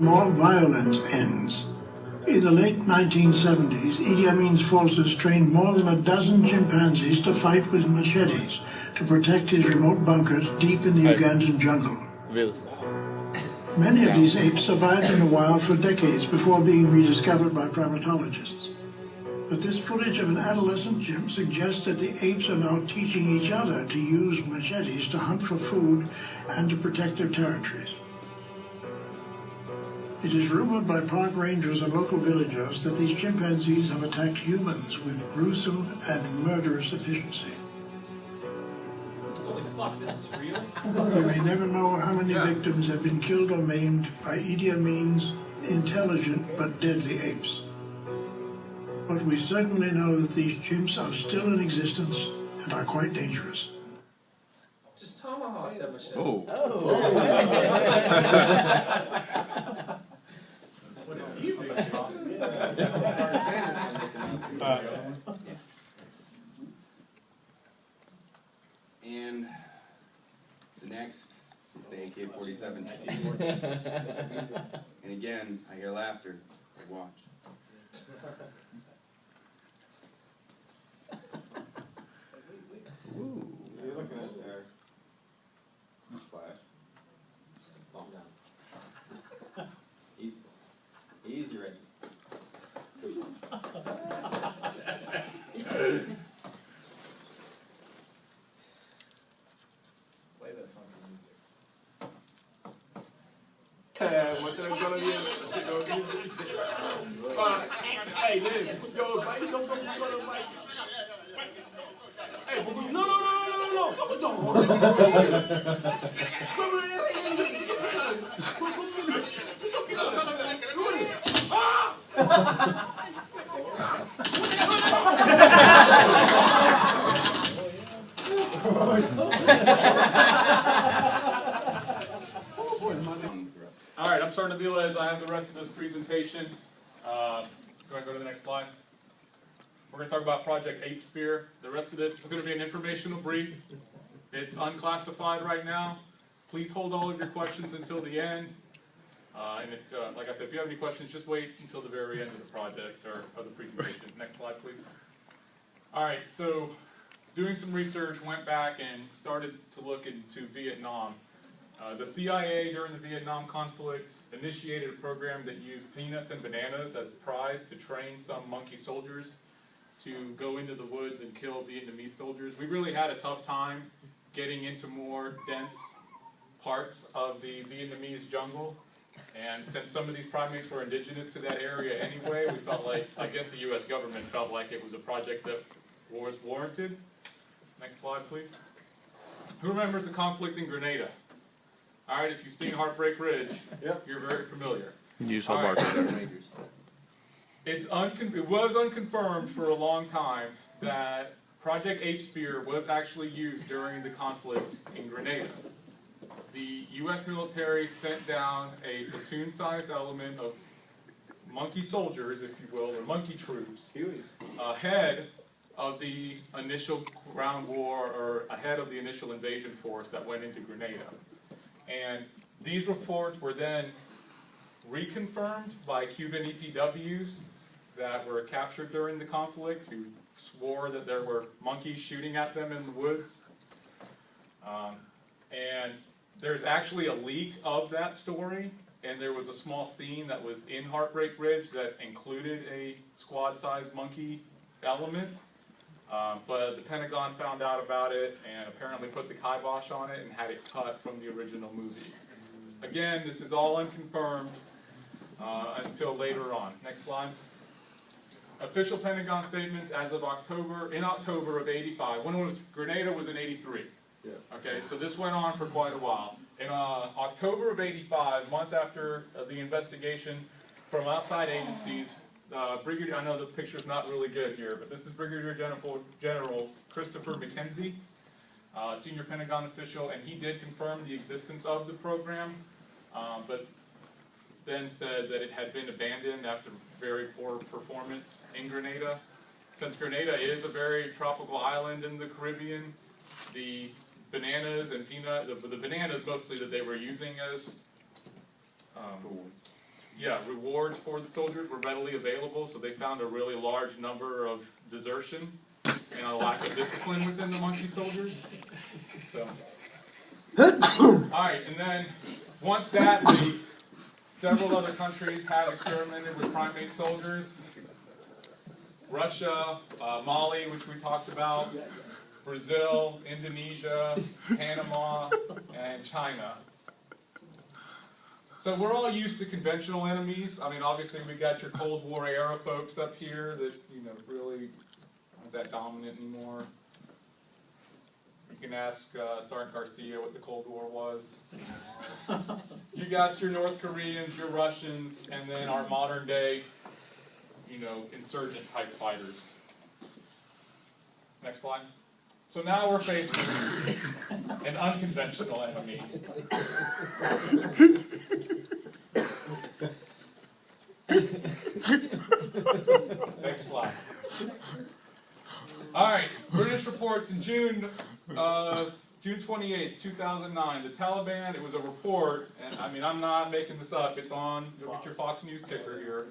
more violent ends. In the late 1970s, Idi Amin's forces trained more than a dozen chimpanzees to fight with machetes to protect his remote bunkers deep in the Ugandan jungle. Many of these apes survived in the wild for decades before being rediscovered by primatologists. But this footage of an adolescent chimp suggests that the apes are now teaching each other to use machetes to hunt for food and to protect their territories. It is rumored by park rangers and local villagers that these chimpanzees have attacked humans with gruesome and murderous efficiency. Holy fuck, this is real? We may never know how many victims have been killed or maimed by Idi Amin's intelligent but deadly apes. But we certainly know that these chimps are still in existence and are quite dangerous. Just tomahawk that machete. Oh. What have you been talking? And the next is the AK-47. And again, I hear laughter. I watch. Ooh. You're looking at there. Flash. Calm down. Easy. Easy, Reggie. Play that fucking music. What's that gonna be? Hey, man, yo, Mike, don't go to Mike. Hey, no. All right, I'm starting to realize I have the rest of this presentation. Go ahead and go to the next slide. We're going to talk about Project Ape Spear. The rest of this is going to be an informational brief. It's unclassified right now. Please hold all of your questions until the end. And if, like I said, if you have any questions, just wait until the very end of the project or of the presentation. Next slide, please. All right, so doing some research, went back and started to look into Vietnam. The CIA during the Vietnam conflict initiated a program that used peanuts and bananas as prize to train some monkey soldiers to go into the woods and kill Vietnamese soldiers. We really had a tough time getting into more dense parts of the Vietnamese jungle. And since some of these primates were indigenous to that area anyway, we felt like, I guess the US government felt like it was a project that was warranted. Next slide, please. Who remembers the conflict in Grenada? All right, if you've seen Heartbreak Ridge, you're very familiar. You saw All right. Rangers. It was unconfirmed for a long time that Project Ape Spear was actually used during the conflict in Grenada. The U.S. military sent down a platoon-sized element of monkey soldiers, if you will, or monkey troops, ahead of the initial ground war, or ahead of the initial invasion force that went into Grenada. And these reports were then reconfirmed by Cuban EPWs that were captured during the conflict, who swore that there were monkeys shooting at them in the woods. And there's actually a leak of that story, and there was a small scene that was in Heartbreak Ridge that included a squad-sized monkey element. But the Pentagon found out about it and apparently put the kibosh on it and had it cut from the original movie. Again, this is all unconfirmed until later on. Next slide. Official Pentagon statements as of in October of '85. Grenada was in '83. Yes. Okay, so this went on for quite a while. In October of '85, months after the investigation from outside agencies, Brigadier, I know the picture's not really good here, but this is Brigadier General Christopher McKenzie, senior Pentagon official, and he did confirm the existence of the program, but then said that it had been abandoned after very poor performance in Grenada. Since Grenada is a very tropical island in the Caribbean, the bananas and the bananas mostly that they were using as rewards for the soldiers were readily available, so they found a really large number of desertion and a lack of discipline within the monkey soldiers. So, alright, and then once that leaked, several other countries have experimented with primate soldiers. Russia, Mali, which we talked about, Brazil, Indonesia, Panama, and China. So we're all used to conventional enemies. I mean, obviously we got your Cold War era folks up here that, really aren't that dominant anymore. You can ask Sergeant Garcia what the Cold War was. You got your North Koreans, your Russians, and then our modern day, insurgent type fighters. Next slide. So now we're faced with an unconventional enemy. Next slide. Alright, British reports in June 28th, 2009, the Taliban, it was a report, and I'm not making this up, it's on, look at your Fox News ticker here.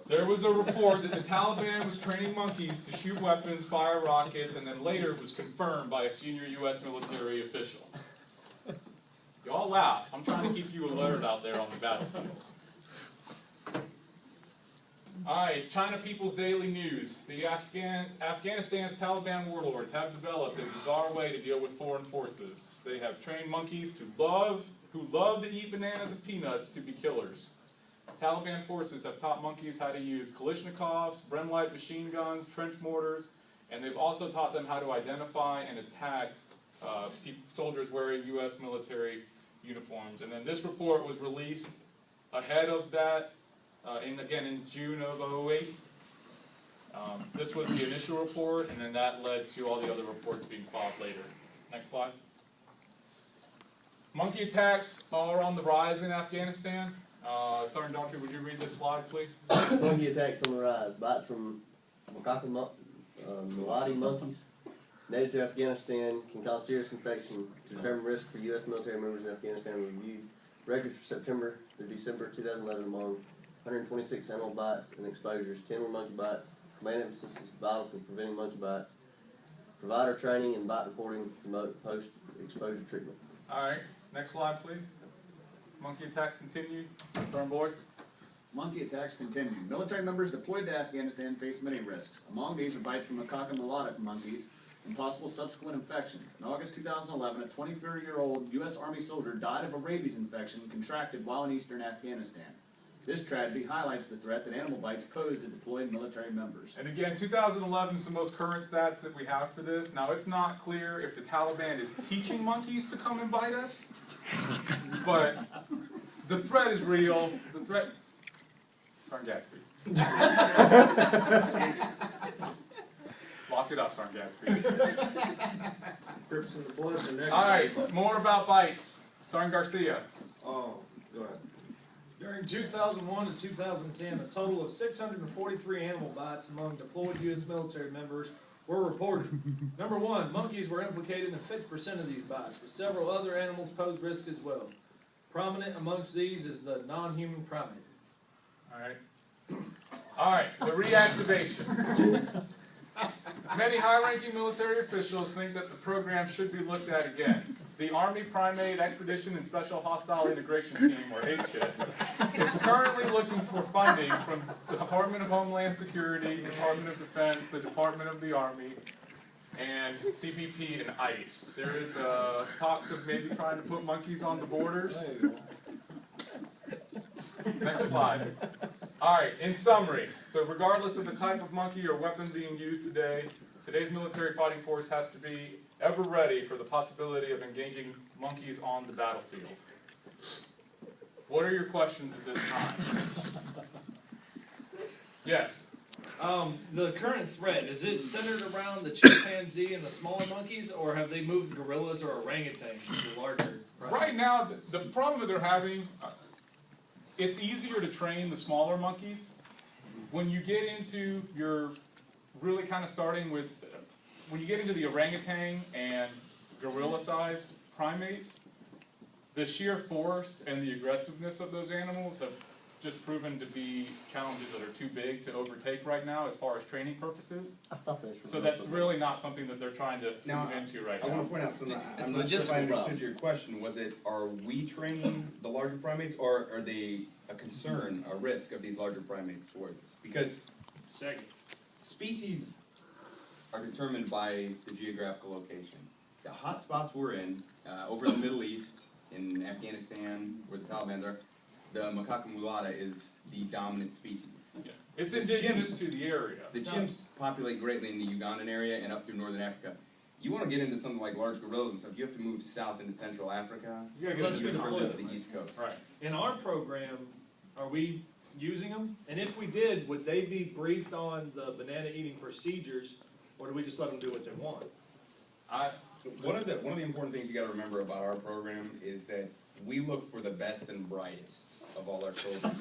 There was a report that the Taliban was training monkeys to shoot weapons, fire rockets, and then later it was confirmed by a senior U.S. military official. Y'all laugh, I'm trying to keep you alert out there on the battlefield. Alright, China People's Daily News. The Afghanistan's Taliban warlords have developed a bizarre way to deal with foreign forces. They have trained monkeys who love to eat bananas and peanuts to be killers. Taliban forces have taught monkeys how to use Kalashnikovs, Bren-light machine guns, trench mortars, and they've also taught them how to identify and attack soldiers wearing U.S. military uniforms. And then this report was released ahead of that, in June of 2008. This was the initial report, and then that led to all the other reports being filed later. Next slide. Monkey attacks are on the rise in Afghanistan. Sergeant Doctor, would you read this slide, please? Monkey attacks on the rise. Bites from macaque melody monkeys native to Afghanistan can cause serious infection. To determine risk for U.S. military members in Afghanistan, reviewed records for September to December 2011 among 126 animal bites and exposures. 10 were monkey bites. Main emphasis is vital for preventing monkey bites. Provider training and bite reporting promote post-exposure treatment. All right, next slide, please. Monkey attacks continue. Sergeant Boyce. Monkey attacks continue. Military members deployed to Afghanistan face many risks. Among these are bites from macaque melodic monkeys and possible subsequent infections. In August 2011, a 24-year-old U.S. Army soldier died of a rabies infection contracted while in eastern Afghanistan. This tragedy highlights the threat that animal bites pose to deployed military members. And again, 2011 is the most current stats that we have for this. Now, it's not clear if the Taliban is teaching monkeys to come and bite us, but the threat is real. The threat... Sergeant Gatsby. Lock it up, Sergeant Gatsby. Grips in the blood, the neck. All right, more about bites. Sergeant Garcia. Oh, go ahead. During 2001 to 2010, a total of 643 animal bites among deployed U.S. military members were reported. Number one, monkeys were implicated in 50% of these bites, but several other animals posed risk as well. Prominent amongst these is the non-human primate. All right, the reactivation. Many high-ranking military officials think that the program should be looked at again. The Army Primate Expedition and Special Hostile Integration Team, or HKIT, is currently looking for funding from the Department of Homeland Security, Department of Defense, the Department of the Army, and CBP and ICE. There is talks of maybe trying to put monkeys on the borders. Next slide. All right, in summary, so regardless of the type of monkey or weapon being used today, today's military fighting force has to be ever ready for the possibility of engaging monkeys on the battlefield. What are your questions at this time? Yes? The current threat, is it centered around the chimpanzee and the smaller monkeys, or have they moved gorillas or orangutans to the larger primates? Right now, the problem that they're having, it's easier to train the smaller monkeys. When you get into your really kind of starting with, when you get into the orangutan and gorilla-sized primates, the sheer force and the aggressiveness of those animals have just proven to be challenges that are too big to overtake right now as far as training purposes. I thought that's So that's really not something that they're trying to Now, move into right I now. want to point out something. It's I'm not sure if I logistical problem. understood your question. Was it, are we training the larger primates, or are they a concern, a risk of these larger primates towards us? Because Second. species are determined by the geographical location. The hot spots we're in, over in the Middle East, in Afghanistan, where the Taliban are, the macaca mulata is the dominant species. Yeah. It's The indigenous chimps- to the area. The chimps populate greatly in the Ugandan area and up through northern Africa. You want to get into something like large gorillas and stuff, you have to move south into Central Africa. You gotta get Let's to be the deployed. To the East Coast. Right. In our program, are we using them? And if we did, would they be briefed on the banana eating procedures, or do we just let them do what they want? One of the important things you got to remember about our program is that we look for the best and brightest of all our children.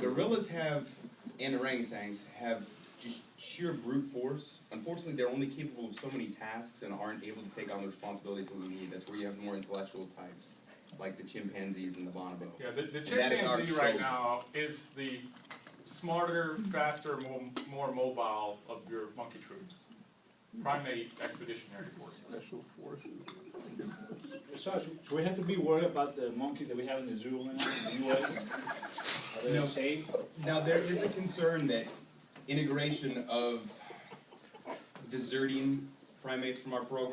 Gorillas and orangutans have just sheer brute force. Unfortunately, they're only capable of so many tasks and aren't able to take on the responsibilities that we need. That's where you have more intellectual types, like the chimpanzees and the bonobo. Yeah, the that is our chimpanzee right chosen. now is the smarter, faster, more mobile of your monkey troops. Primate expeditionary force. So we have to be worried about the monkeys that we have in the zoo right now in the US? Are they No. safe? Now, there is a concern that integration of deserting primates from our program